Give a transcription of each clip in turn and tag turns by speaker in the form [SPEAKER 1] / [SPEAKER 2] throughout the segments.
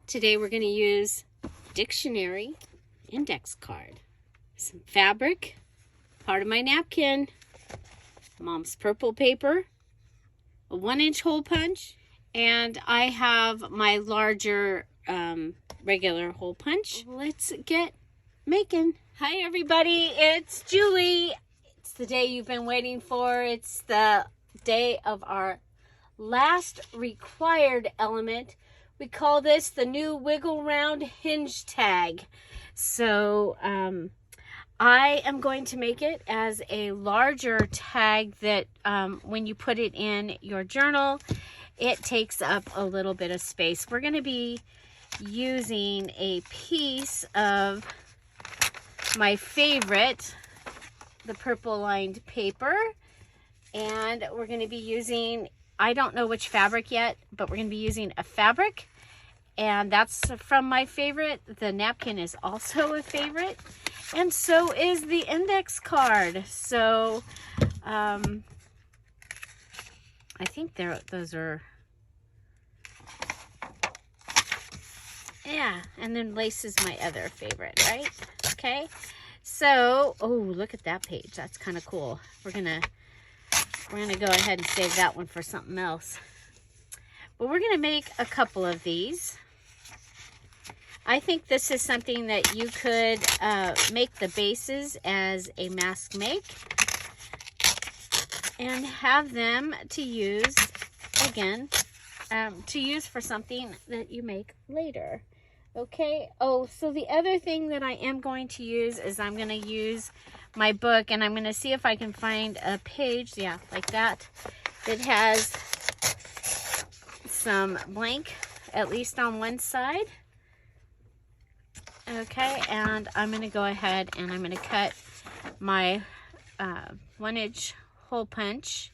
[SPEAKER 1] Today we're going to use dictionary index card, some fabric, part of my napkin, Mom's purple paper, a 1-inch hole punch, and I have my larger regular hole punch. Let's get making. Hi everybody, it's Julie. It's the day you've been waiting for. It's the day of our last required element. We call this the new wiggle round hinge tag. So I am going to make it as a larger tag that when you put it in your journal, it takes up a little bit of space. We're going to be using a piece of my favorite, the purple lined paper, and we're going to be using, I don't know which fabric yet, but we're going to be using a fabric, and that's from my favorite. The napkin is also a favorite, and so is the index card. So I think those are, yeah, and then lace is my other favorite, right? Okay, so, oh, look at that page. That's kind of cool. We're gonna go ahead and save that one for something else. But we're gonna make a couple of these. I think this is something that you could make the bases as a mask make and have them to use, again, to use for something that you make later. Okay, oh, so the other thing that I am going to use is I'm going to use my book, and I'm going to see if I can find a page, yeah, like that, that has some blank, at least on one side. Okay, and I'm going to go ahead and I'm going to cut my 1-inch hole punch.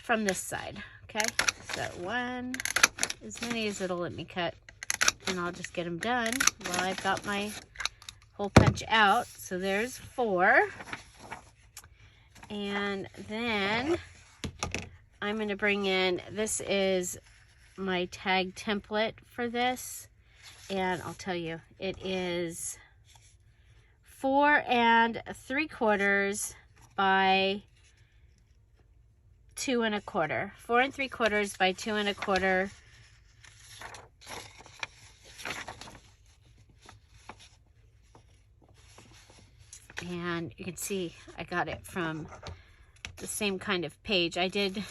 [SPEAKER 1] From this side, okay? So one, as many as it'll let me cut, and I'll just get them done while I've got my hole punch out. So there's 4. And then I'm going to bring in, this is my tag template for this, and I'll tell you, it is 4 3/4 by 2 1/4. 4 3/4 by 2 1/4. And you can see I got it from the same kind of page. I did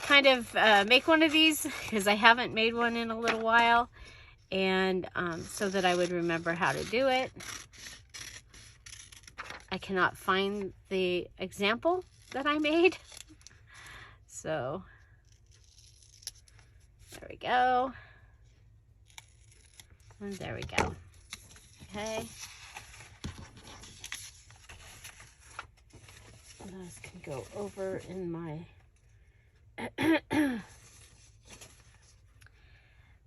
[SPEAKER 1] kind of make one of these because I haven't made one in a little while, and so that I would remember how to do it. I cannot find the example that I made. So there we go. And there we go. Okay. Those can go over in my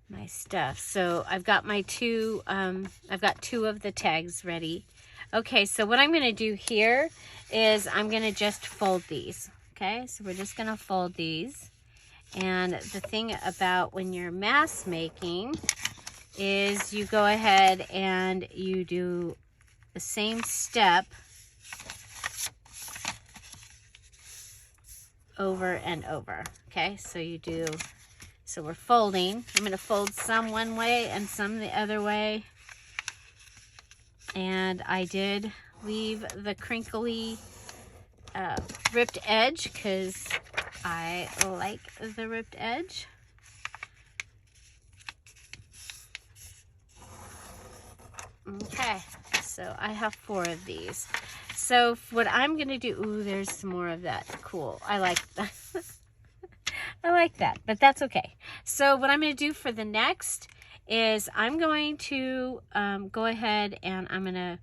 [SPEAKER 1] my stuff. So I've got my two of the tags ready. Okay, so what I'm going to do here is I'm going to just fold these. Okay, so we're just going to fold these. And the thing about when you're mask making is you go ahead and you do the same step over and over. Okay, so you do, so we're folding. I'm going to fold some one way and some the other way. And I did leave the crinkly ripped edge because I like the ripped edge. Okay, so I have 4 of these. So what I'm going to do, ooh, there's some more of that. Cool. I like that. I like that, but that's okay. So what I'm going to do for the next is I'm going to go ahead and I'm going to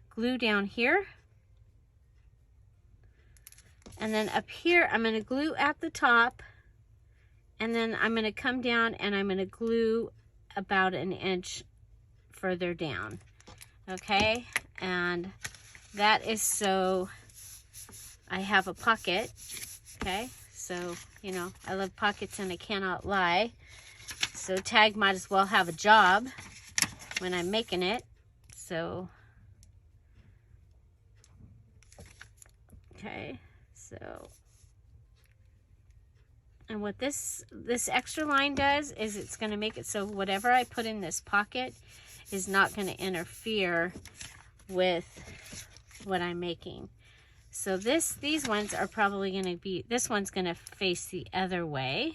[SPEAKER 1] glue down here. And then up here, I'm going to glue at the top. And then I'm going to come down and I'm going to glue about 1 inch further down. Okay, and that is so I have a pocket Okay, so, you know, I love pockets and I cannot lie. So tag might as well have a job when I'm making it. So, okay, so, and what this extra line does is it's going to make it so whatever I put in this pocket is not going to interfere with what I'm making. So these ones are probably going to be, this one's going to face the other way.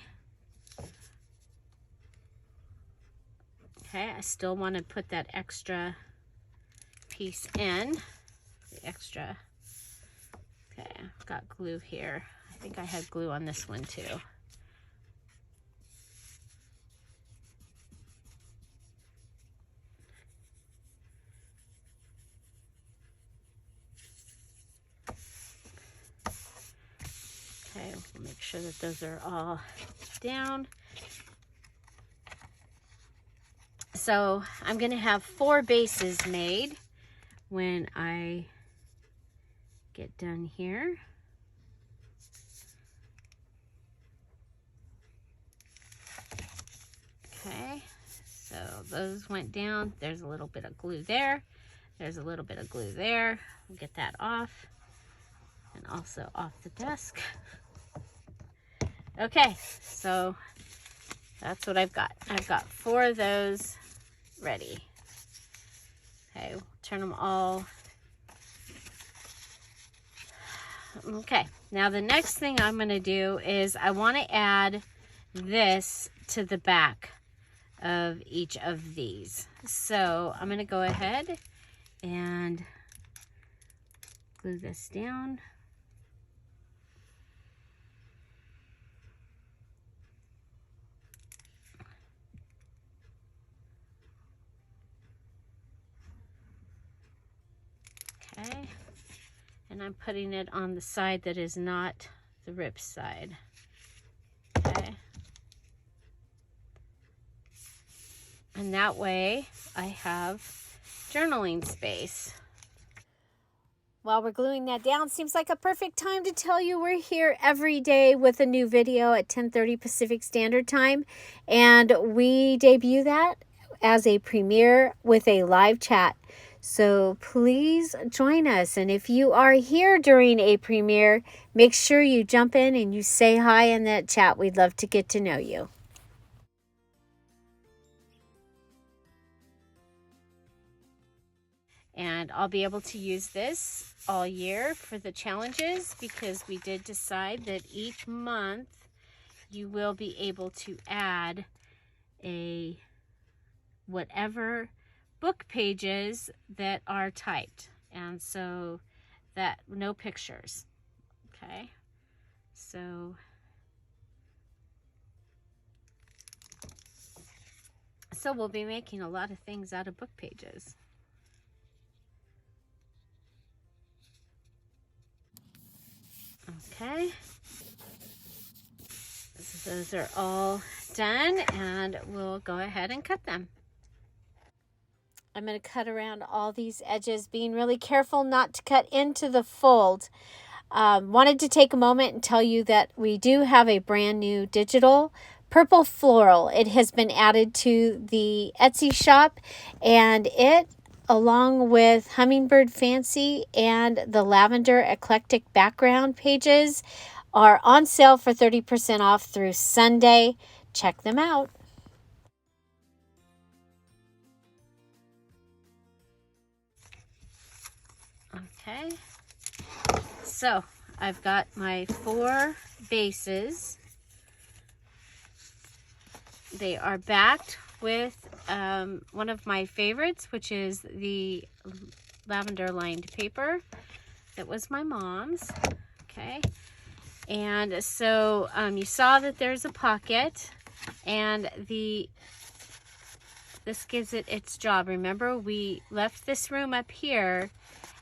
[SPEAKER 1] Okay, I still want to put that extra piece in, the extra. Okay, I've got glue here. I think I had glue on this one too. Okay, we'll make sure that those are all down. So I'm going to have 4 bases made when I get done here. Okay, so those went down. There's a little bit of glue there. There's a little bit of glue there. We'll get that off, and also off the desk. Okay, so that's what I've got. I've got 4 of those ready. Okay, we'll turn them all. Okay, now the next thing I'm going to do is I want to add this to the back of each of these. So I'm going to go ahead and glue this down. Okay, and I'm putting it on the side that is not the rip side. Okay, and that way I have journaling space. While we're gluing that down, seems like a perfect time to tell you we're here every day with a new video at 10:30 Pacific Standard Time, and we debut that as a premiere with a live chat. So please join us, and if you are here during a premiere, make sure you jump in and you say hi in that chat. We'd love to get to know you. And I'll be able to use this all year for the challenges, because we did decide that each month you will be able to add a whatever book pages that are typed, and so that no pictures. Okay, so we'll be making a lot of things out of book pages. Okay, so those are all done, and we'll go ahead and cut them. I'm going to cut around all these edges, being really careful not to cut into the fold. Wanted to take a moment and tell you that we do have a brand new digital purple floral. It has been added to the Etsy shop, and it, along with Hummingbird Fancy and the Lavender Eclectic Background pages, are on sale for 30% off through Sunday. Check them out. Okay, so I've got my 4 bases. They are backed with one of my favorites, which is the lavender lined paper that was my mom's. Okay, and so you saw that there's a pocket, and this gives it its job. Remember, we left this room up here,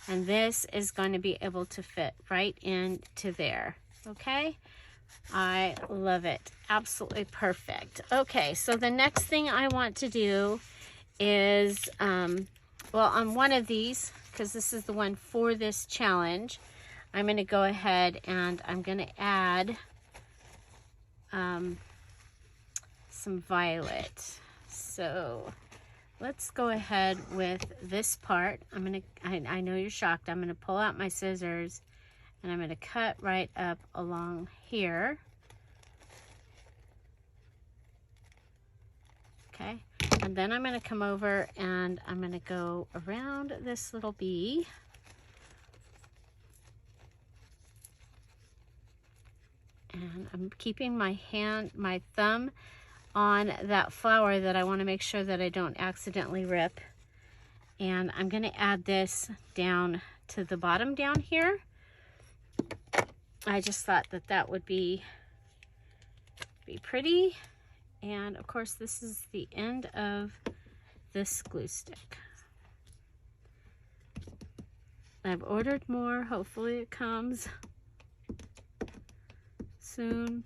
[SPEAKER 1] and this is going to be able to fit right into there. Okay, I love it. Absolutely perfect. Okay, so the next thing I want to do is, well, on one of these, because this is the one for this challenge, I'm going to go ahead and I'm going to add some violet. So let's go ahead with this part. I know you're shocked. I'm going to pull out my scissors and I'm going to cut right up along here. Okay, and then I'm going to come over and I'm going to go around this little bee. And I'm keeping my thumb on that flower that I want to make sure that I don't accidentally rip. And I'm going to add this down to the bottom down here. I just thought that that would be pretty. And of course, this is the end of this glue stick. I've ordered more. Hopefully it comes soon.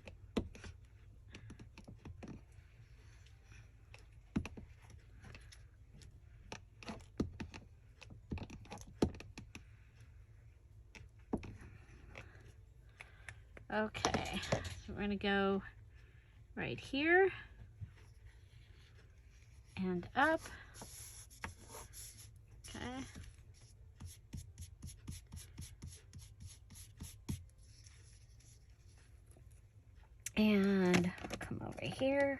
[SPEAKER 1] Okay, so we're going to go right here and up. Okay. And come over here.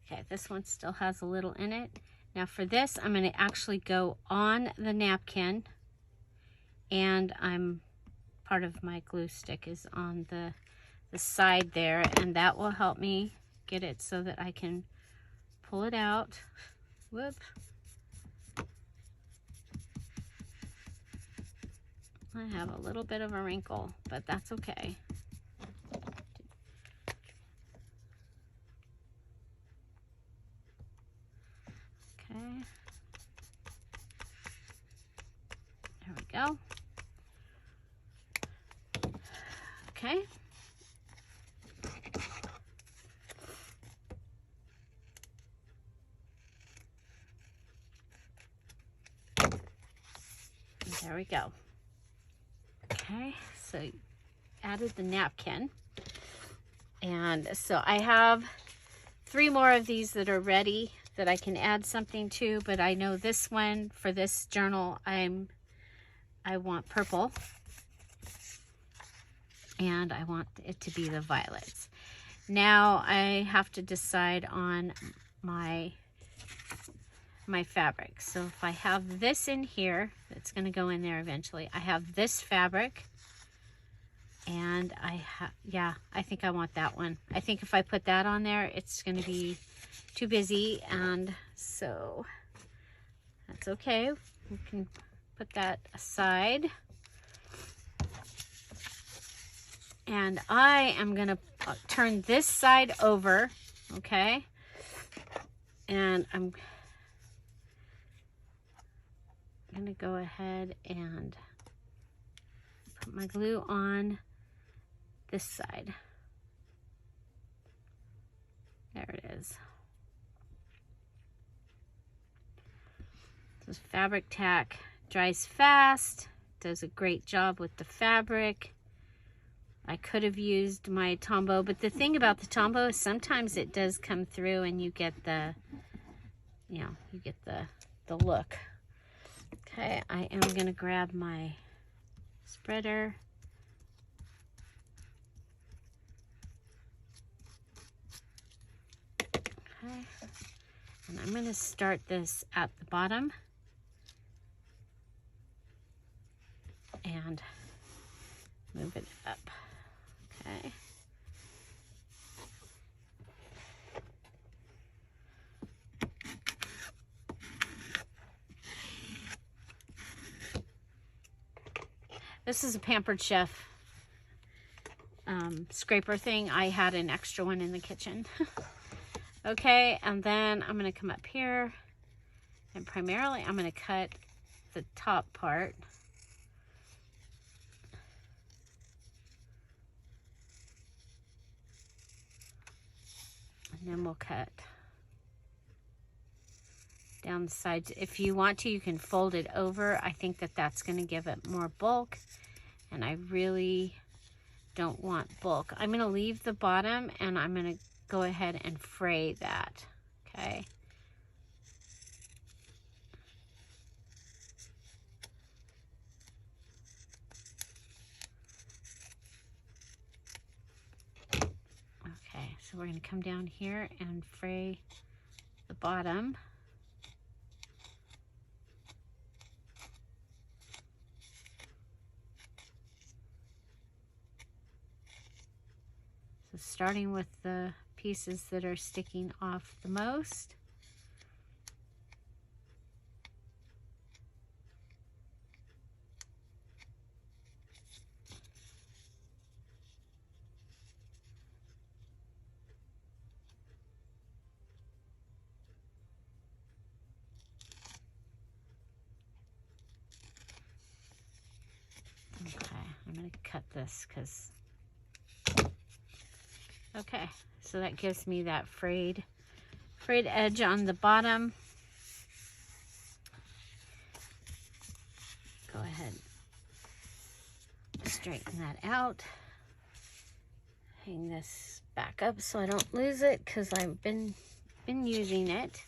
[SPEAKER 1] Okay, this one still has a little in it. Now for this, I'm going to actually go on the napkin, and part of my glue stick is on the side there, and that will help me get it so that I can pull it out. Whoop. I have a little bit of a wrinkle, but that's okay. Okay. There we go. Okay. There we go. Okay, so added the napkin. And so I have 3 more of these that are ready that I can add something to, but I know this one, for this journal, I want purple. And I want it to be the violets. Now I have to decide on my fabric. So if I have this in here, it's going to go in there eventually. I have this fabric, and I think I want that one. I think if I put that on there, it's going to be too busy, and so that's okay. We can put that aside. And I am going to turn this side over, okay? And I'm going to go ahead and put my glue on this side. There it is. This fabric tack dries fast, does a great job with the fabric. I could have used my Tombow, but the thing about the Tombow is sometimes it does come through and you get the, you get the look. Okay, I am going to grab my spreader. Okay, and I'm going to start this at the bottom and move it up. Okay. This is a Pampered Chef scraper thing. I had an extra one in the kitchen. Okay, and then I'm going to come up here, and primarily I'm going to cut the top part. And then we'll cut down the sides. If you want to, you can fold it over. I think that that's going to give it more bulk, and I really don't want bulk. I'm going to leave the bottom, and I'm going to go ahead and fray that, okay? Okay, so we're going to come down here and fray the bottom. So starting with the pieces that are sticking off the most. Okay, I'm going to cut this because, okay, so that gives me that frayed edge on the bottom. Go ahead, straighten that out. Hang this back up so I don't lose it because I've been using it.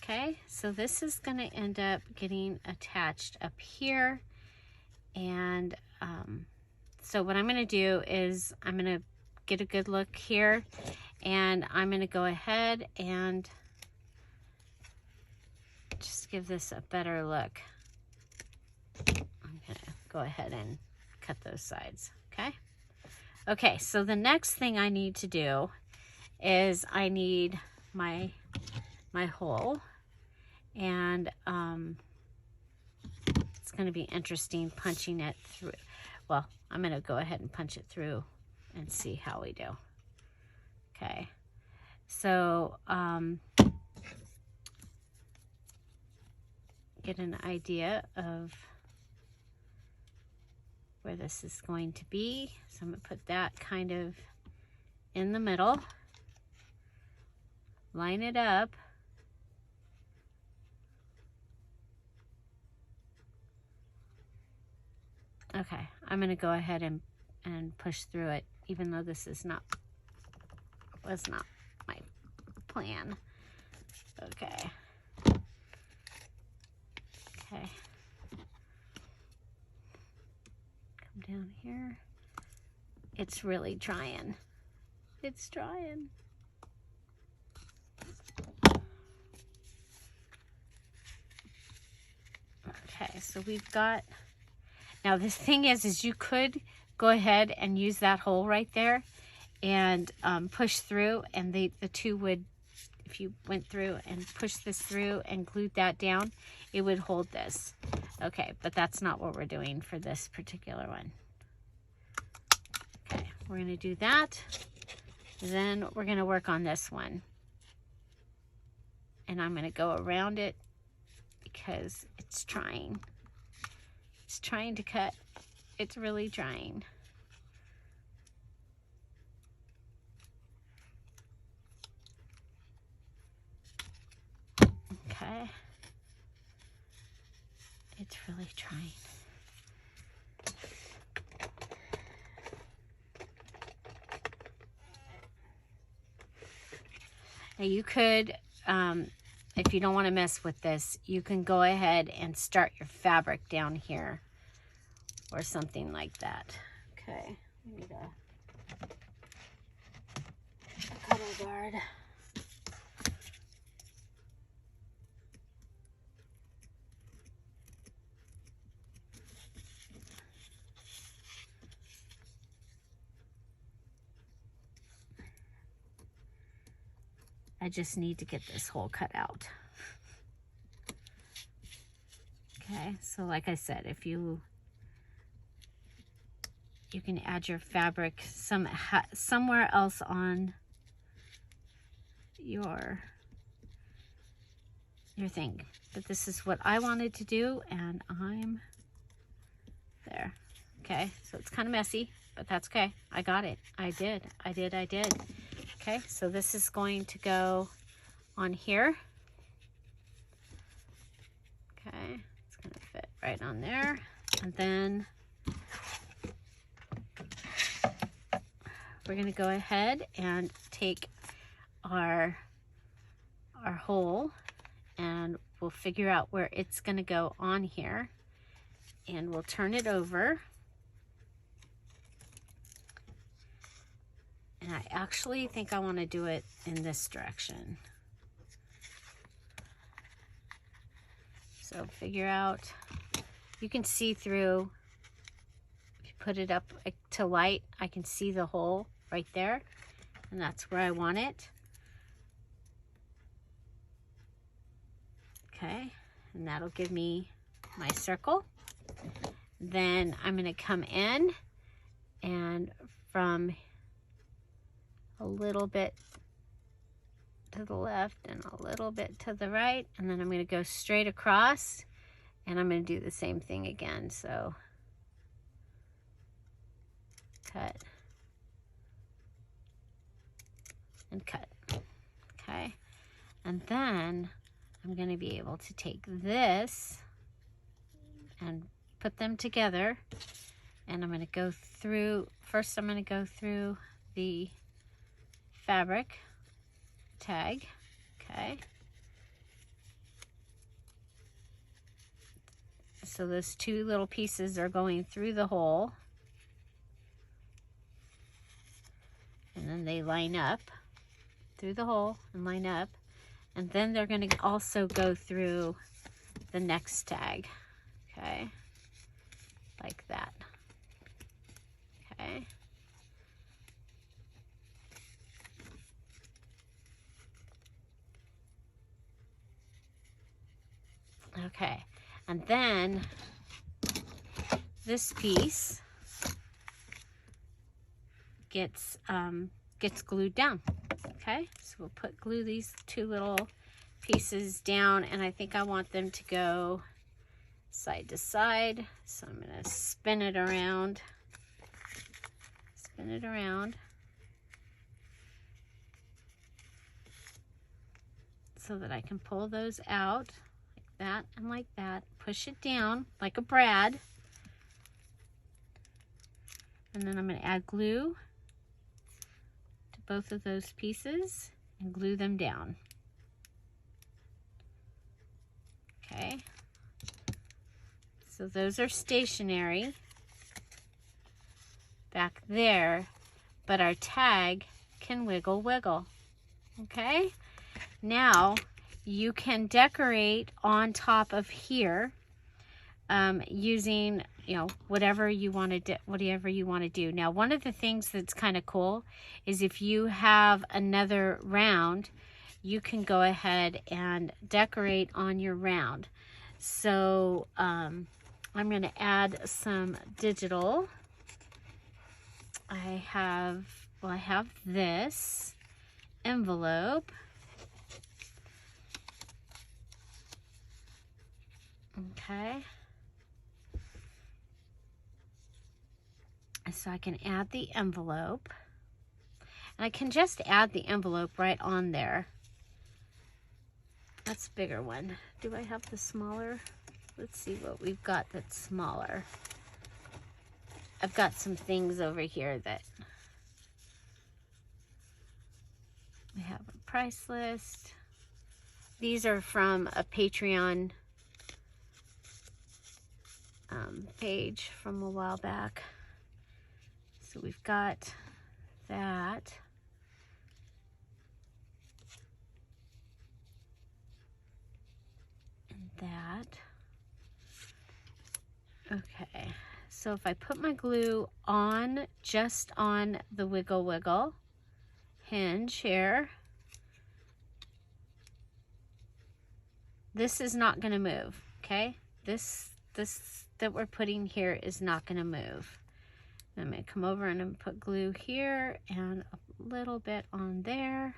[SPEAKER 1] Okay, so this is going to end up getting attached up here. And so what I'm going to do is I'm going to get a good look here, and I'm going to go ahead and just give this a better look. I'm going to go ahead and cut those sides, okay? Okay, so the next thing I need to do is I need my hole, and it's going to be interesting punching it through. Well, I'm going to go ahead and punch it through and see how we do. Okay, so get an idea of where this is going to be. So I'm going to put that kind of in the middle, line it up. Okay, I'm going to go ahead and push through it, even though this is was not my plan. Okay. Okay. Come down here. It's really trying. It's trying. Okay, so we've got, now the thing is you could go ahead and use that hole right there and push through, and the two would, if you went through and pushed this through and glued that down, it would hold this. Okay, but that's not what we're doing for this particular one. Okay, we're going to do that. Then we're going to work on this one. And I'm going to go around it because it's trying. It's trying to cut. It's really trying. Okay. It's really trying. Now you could, if you don't want to mess with this, you can go ahead and start your fabric down here or something like that. Okay, we need a cuddle guard. I just need to get this hole cut out. Okay, so like I said, if you can add your fabric somewhere else on your thing. But this is what I wanted to do, and I'm there. Okay, so it's kind of messy, but that's okay. I got it. I did. Okay, so this is going to go on here. Okay, it's gonna fit right on there. And then we're gonna go ahead and take our hole, and we'll figure out where it's gonna go on here, and we'll turn it over. And I actually think I want to do it in this direction. So figure out, you can see through, if you put it up to light, I can see the hole right there, and that's where I want it. Okay, and that'll give me my circle. Then I'm going to come in, and from a little bit to the left and a little bit to the right, and then I'm going to go straight across, and I'm going to do the same thing again. So cut and cut. Okay, and then I'm going to be able to take this and put them together, and I'm going to go through, first I'm going to go through the fabric tag. Okay, so those two little pieces are going through the hole, and then they line up through the hole and line up, and then they're going to also go through the next tag. Okay, like that. Okay, okay, and then this piece gets glued down. Okay, so we'll glue these two little pieces down, and I think I want them to go side to side. So I'm going to spin it around, so that I can pull those out like that and like that. Push it down like a brad, and then I'm going to add glue to both of those pieces and glue them down. Okay, so those are stationary back there, but our tag can wiggle. Okay, now you can decorate on top of here using, you know, whatever you want to do. Now, one of the things that's kind of cool is if you have another round, you can go ahead and decorate on your round. So I'm going to add some digital. I have this envelope. Okay, so I can add the envelope, and I can just add the envelope right on there. That's a bigger one. Do I have the smaller? Let's see what we've got that's smaller. I've got some things over here that we have a price list. These are from a Patreon page from a while back. So we've got that. And that. Okay, so if I put my glue on, just on the wiggle hinge here, this is not going to move. Okay, this that we're putting here is not going to move. I'm going to come over and I'm put glue here and a little bit on there,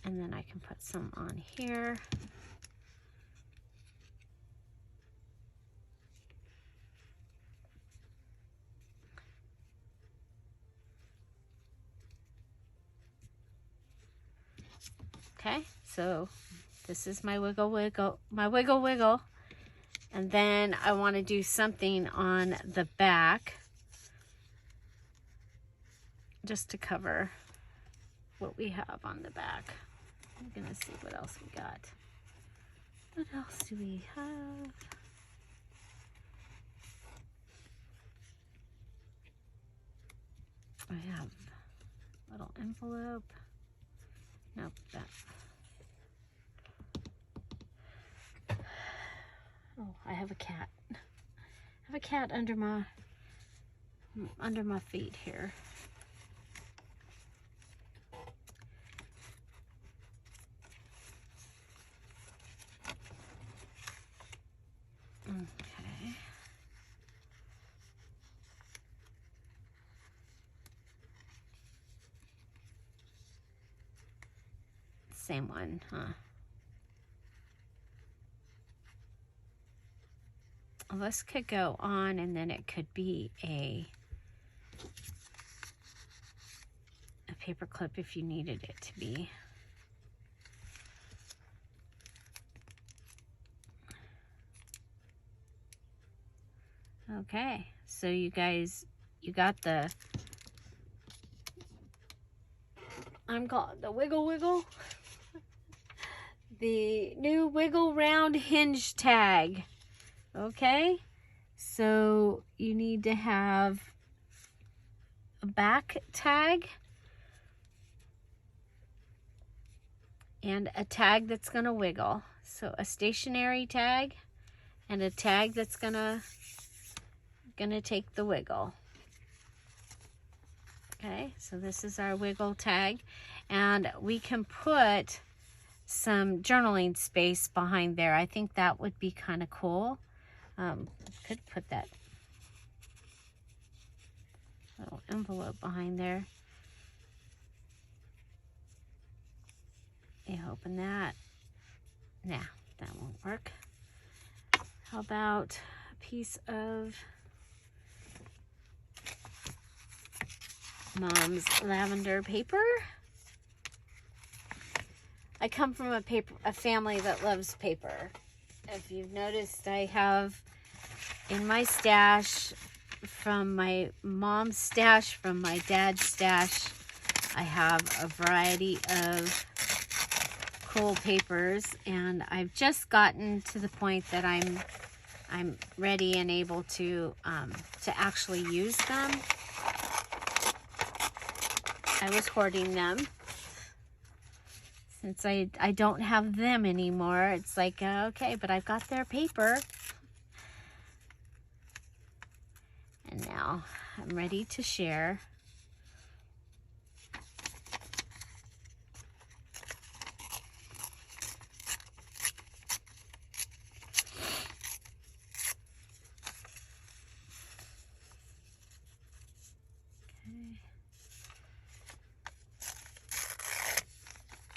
[SPEAKER 1] and then I can put some on here. Okay, so This is my wiggle wiggle, my wiggle wiggle. And then I want to do something on the back just to cover what we have on the back. I'm gonna see what else we got. What else do we have? I have a little envelope. Nope, that. Oh, I have a cat. I have a cat under my feet here. Okay. Same one, huh? Well, this could go on, and then it could be a paper clip if you needed it to be. Okay, so you guys, you got the, I'm called the wiggle wiggle, the new wiggle round hinge tag. Okay, so you need to have a back tag and a tag that's gonna wiggle. So a stationary tag and a tag that's gonna take the wiggle. Okay, so this is our wiggle tag, and we can put some journaling space behind there. I think that would be kind of cool. Could put that little envelope behind there. You open that. Nah, that won't work. How about a piece of Mom's lavender paper? I come from a family that loves paper. If you've noticed, I have in my stash, from my mom's stash, from my dad's stash, I have a variety of cool papers, and I've just gotten to the point that I'm ready and able to actually use them. I was hoarding them since I don't have them anymore. It's like, okay, but I've got their paper. And now I'm ready to share.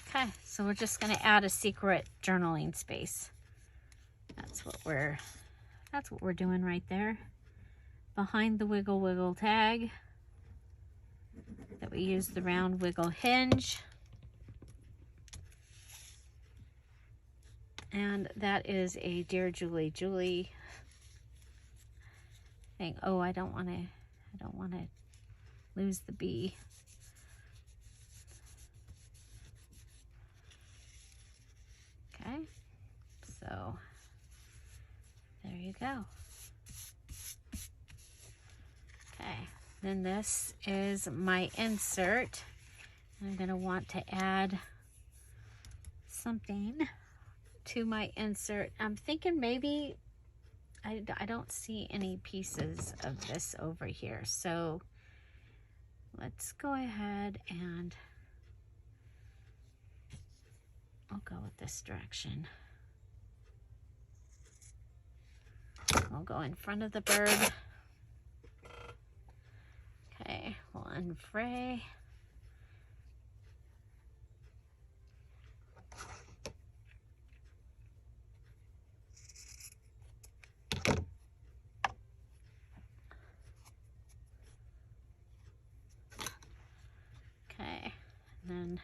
[SPEAKER 1] Okay, so we're just going to add a secret journaling space. That's what we're doing right there. Behind the wiggle wiggle tag that we use the round wiggle hinge. And that is a Dear Julie Julie thing. Oh, I don't want to lose the B. Okay, so there you go. Okay, then this is my insert. I'm going to want to add something to my insert. I'm thinking maybe I don't see any pieces of this over here, so let's go ahead and I'll go with this direction. I'll go in front of the bird. Okay, we'll unfray. Okay, and then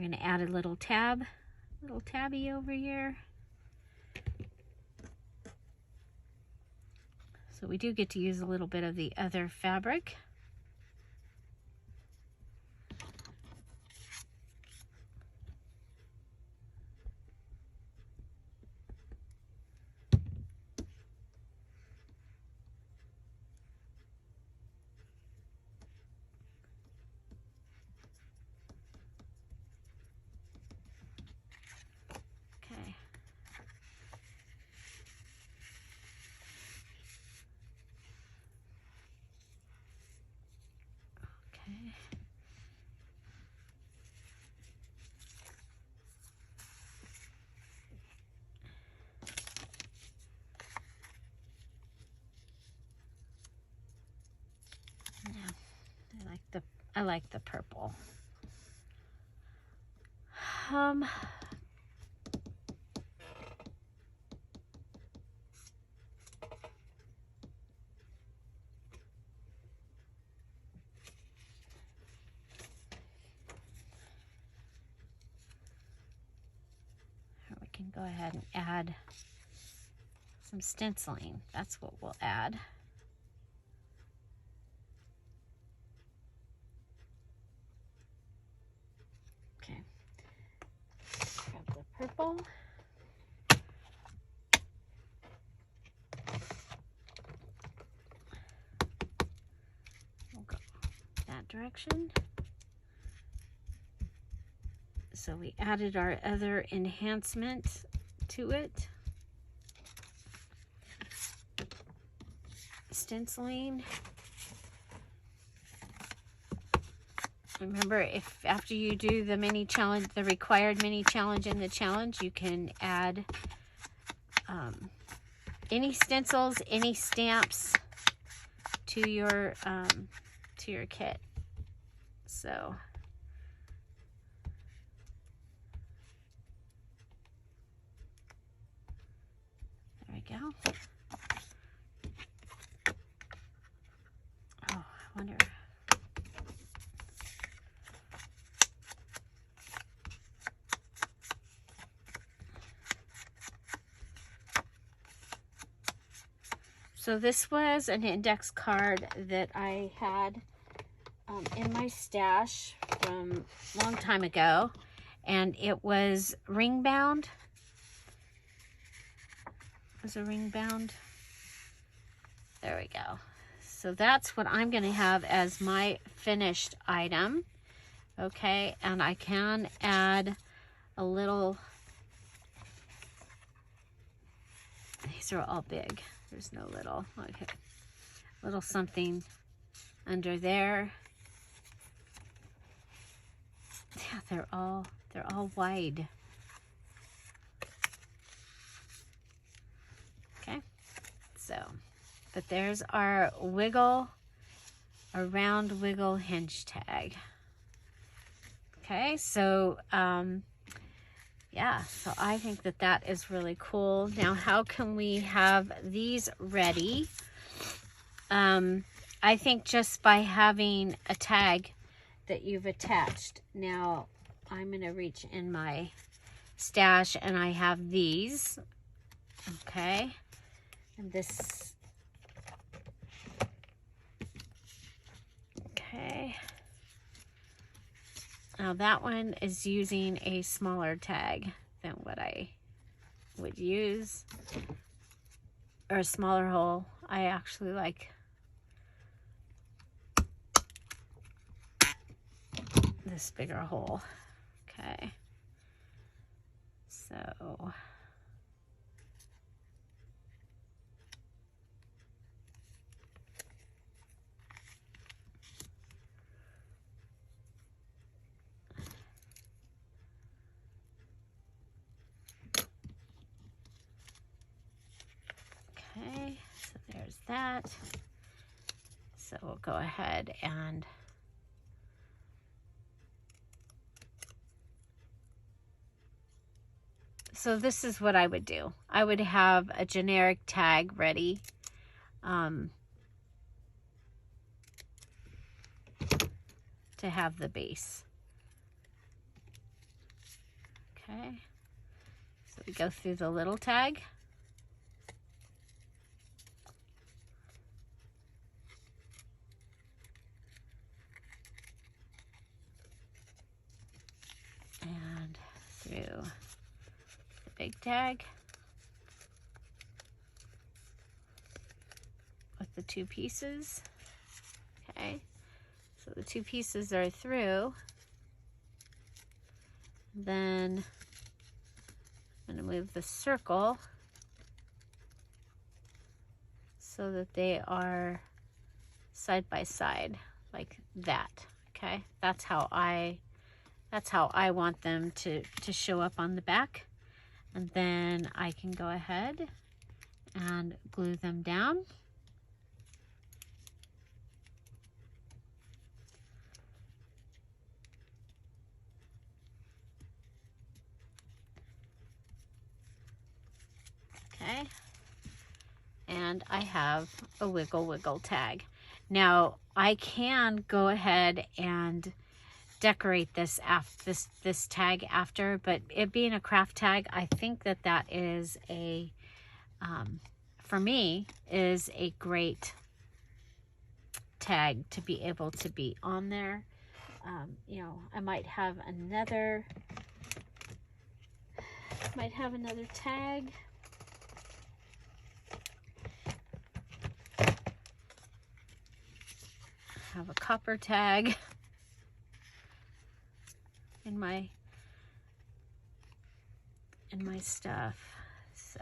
[SPEAKER 1] We're going to add a little tabby over here. So we do get to use a little bit of the other fabric. Okay. Okay. I like the purple. We can go ahead and add some stenciling. That's what we'll add. Okay. Grab the purple. We'll go that direction. So we added our other enhancement to it. Stenciling. Remember, if after you do the mini challenge, the required mini challenge in the challenge, you can add any stencils, any stamps to your kit. So there we go. Oh, I wonder. So this was an index card that I had in my stash from a long time ago, and it was ring bound. It was a ring bound. There we go. So that's what I'm going to have as my finished item. Okay, and I can add a little, these are all big. There's no little, okay. Little something under there. Yeah, they're all wide. Okay, so, but there's our round wiggle hinge tag. Okay, so, yeah, so I think that that is really cool. Now, how can we have these ready? I think just by having a tag that you've attached. Now, I'm going to reach in my stash and I have these. Okay. And this. Okay. Now that one is using a smaller tag than what I would use, or a smaller hole. I actually like this bigger hole. Okay, so okay, so there's that. So we'll go ahead and so this is what I would do. I would have a generic tag ready. To have the base. Okay, so we go through the little tag. And through the big tag with the 2 pieces. Okay, so the 2 pieces are through. Then I'm going to move the circle so that they are side by side like that. Okay, that's how I want them to show up on the back. And then I can go ahead and glue them down. Okay, and I have a wiggle wiggle tag. Now I can go ahead and decorate this this tag after, but it being a craft tag, I think that is a for me is a great tag to be able to be on there. You know, I might have another tag. Have a copper tag in my stuff. So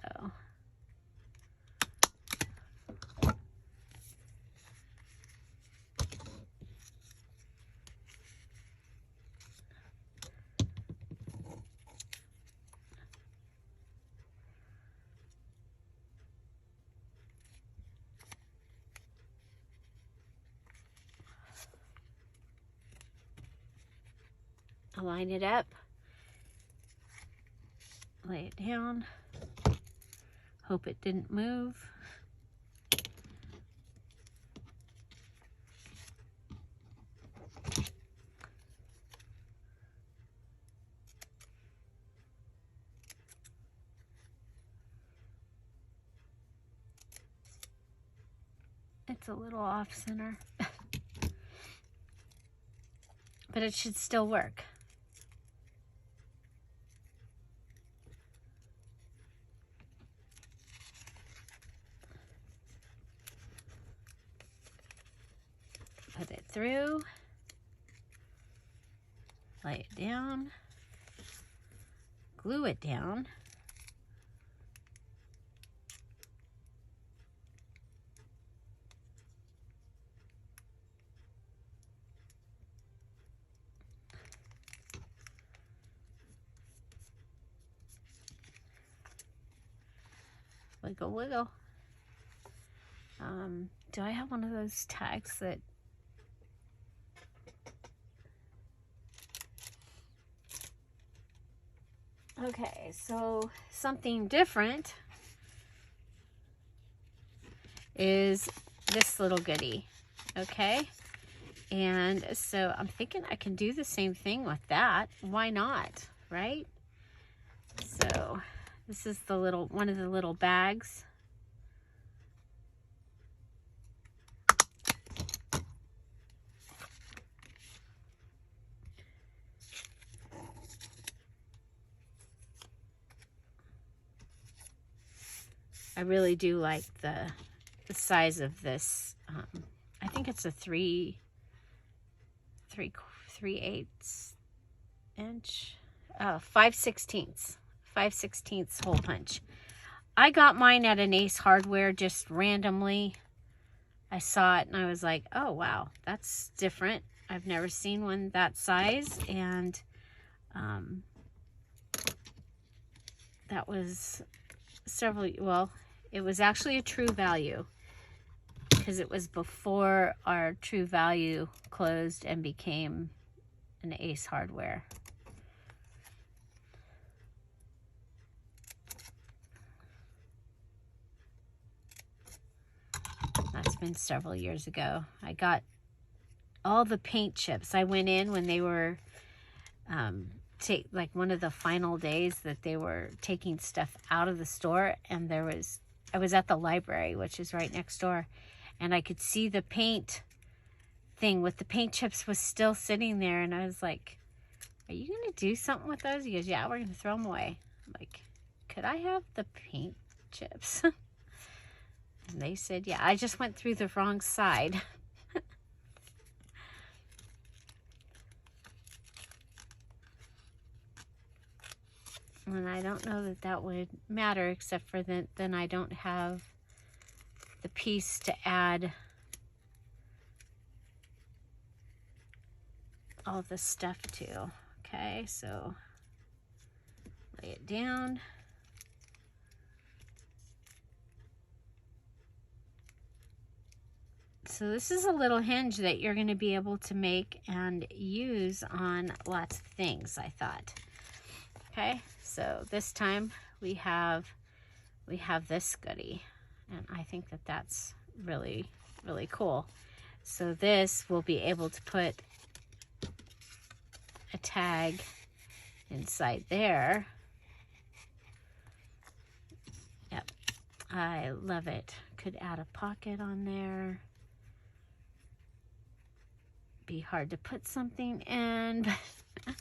[SPEAKER 1] line it up, lay it down, hope it didn't move. It's a little off center, but it should still work. Put it through, lay it down, glue it down, wiggle wiggle. Do I have one of those tags that okay, so something different is this little goodie, okay? And so I'm thinking I can do the same thing with that. Why not, right? So this is the little, one of the little bags. I really do like the size of this. I think it's a 3/8 inch, 5/16 hole punch. I got mine at an Ace Hardware just randomly. I saw it and I was like, oh wow, that's different. I've never seen one that size, and that was it was actually a True Value, because it was before our True Value closed and became an Ace Hardware. That's been several years ago. I got all the paint chips. I went in when they were take, like, one of the final days that they were taking stuff out of the store, and I was at the library, which is right next door, and I could see the paint thing with the paint chips was still sitting there, and I was like, are you going to do something with those? He goes, yeah, we're going to throw them away. I'm like, could I have the paint chips? And they said, yeah. I just went through the wrong side. And I don't know that that would matter, except for then I don't have the piece to add all the stuff to. Okay, so lay it down. So this is a little hinge that you're going to be able to make and use on lots of things, I thought. Okay, so this time we have this goodie, and I think that that's really, really cool. So this will be able to put a tag inside there. Yep, I love it. Could add a pocket on there. Be hard to put something in, but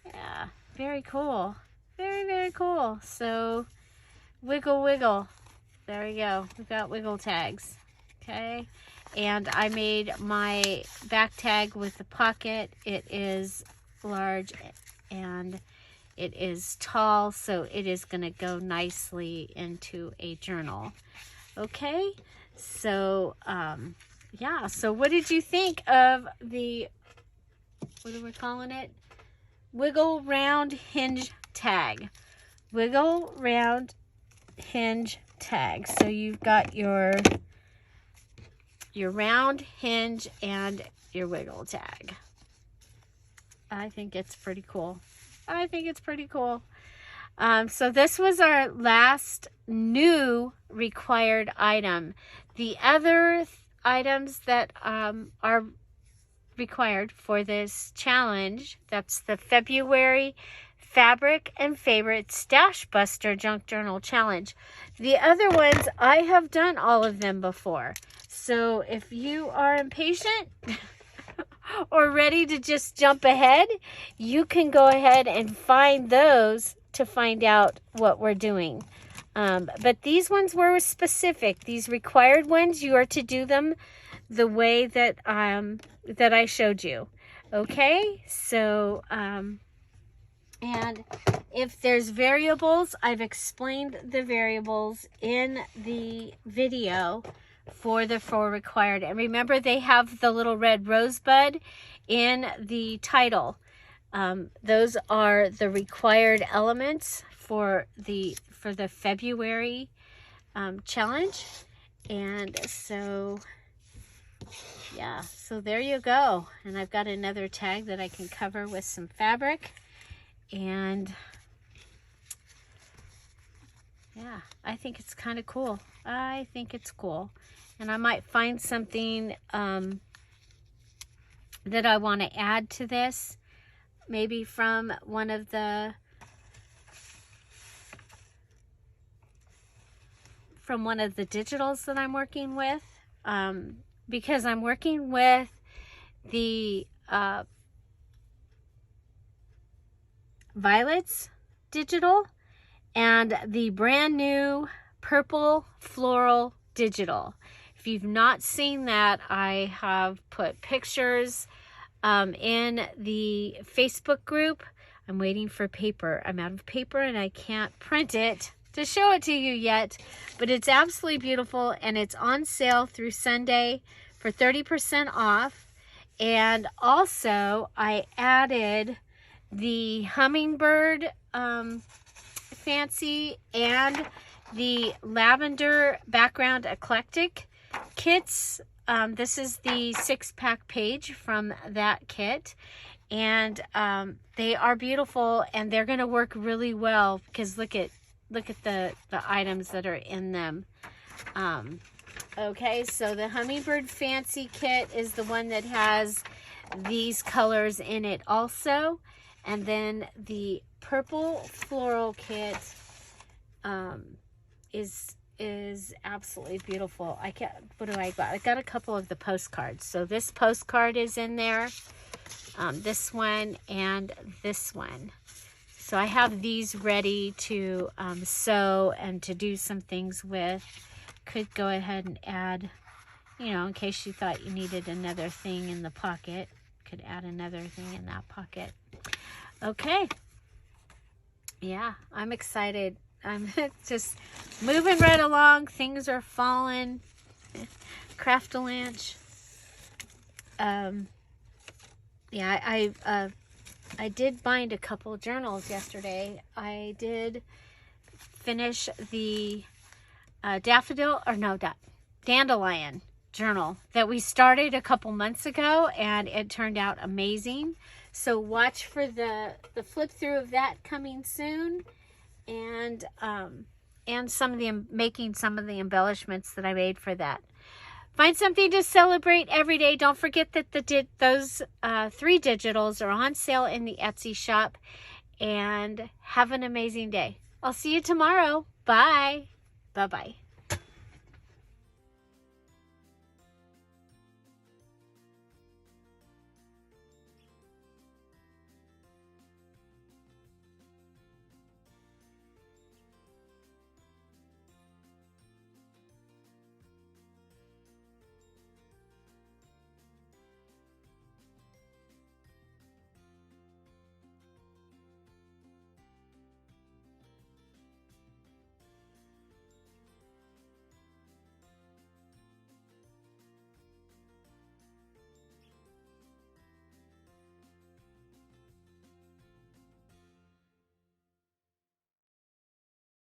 [SPEAKER 1] yeah, very cool. Very, very cool. So wiggle, wiggle. There we go. We've got wiggle tags. Okay. And I made my back tag with the pocket. It is large and it is tall, so it is going to go nicely into a journal. Okay. So, yeah. So what did you think of the, what are we calling it? Wiggle Round Hinge tag. Wiggle Round Hinge tag. So you've got your round hinge and your wiggle tag. I think it's pretty cool. I think it's pretty cool. So this was our last new required item. The other items that are required for this challenge, that's the February Fabric and Favorite Stash Buster Junk Journal Challenge. The other ones, I have done all of them before. So if you are impatient or ready to just jump ahead, you can go ahead and find those to find out what we're doing. But these ones were specific. These required ones, you are to do them the way that that I showed you. Okay, so and if there's variables, I've explained the variables in the video for the 4 required. And remember, they have the little red rosebud in the title. Those are the required elements for the February challenge. And so yeah, so there you go. And I've got another tag that I can cover with some fabric. And yeah, I think it's kind of cool. I think it's cool. And I might find something that I want to add to this. Maybe from one of the digitals that I'm working with. Because I'm working with the Violets digital and the brand new purple floral digital. If you've not seen that, I have put pictures in the Facebook group. I'm waiting for paper. I'm out of paper and I can't print it to show it to you yet, but it's absolutely beautiful, and it's on sale through Sunday for 30% off. And also I added the hummingbird fancy and the lavender background eclectic kits. This is the 6-pack page from that kit, and they are beautiful, and they're going to work really well because look at the items that are in them. Okay, so the hummingbird fancy kit is the one that has these colors in it also, And then the purple floral kit is absolutely beautiful. What do I got? I got a couple of the postcards. So this postcard is in there, this one and this one. So I have these ready to sew and to do some things with. Could go ahead and add, you know, in case you thought you needed another thing in the pocket. Could add another thing in that pocket. Okay. Yeah, I'm excited. I'm just moving right along. Things are falling. Craft-a-lanch. Yeah, I did bind a couple journals yesterday. I did finish the dandelion journal that we started a couple months ago, and it turned out amazing. So watch for the flip through of that coming soon, and some of the making some of the embellishments that I made for that. Find something to celebrate every day. Don't forget that those 3 digitals are on sale in the Etsy shop, and have an amazing day. I'll see you tomorrow. Bye. Bye-bye.